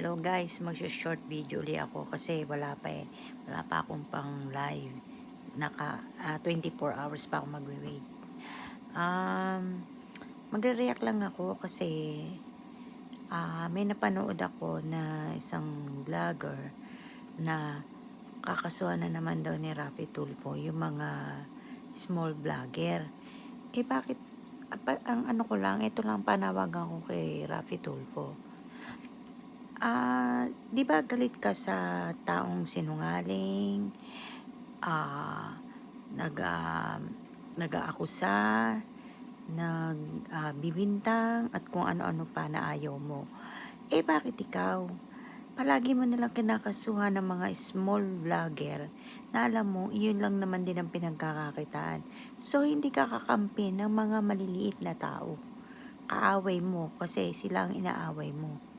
Hello guys, magsa-short video ulit ako kasi wala pa akong pang live. 24 hours pa ako magwe-wait. Um, Magre-react lang ako kasi may napanood ako na isang vlogger na kakasuhan na naman daw ni Raffy Tulfo yung mga small vlogger. Bakit? Ang ano ko lang, ito lang panawagan ko kay Raffy Tulfo. Di ba galit ka sa taong sinungaling, nag, nag-aakusa, bibintang, at kung ano-ano pa na ayaw mo? Bakit ikaw? Palagi mo nilang kinakasuhan ng mga small vlogger na alam mo, iyon lang naman din ang pinagkakakitaan. So, hindi ka kakampi ng mga maliliit na tao. Kaaway mo kasi sila ang inaaway mo.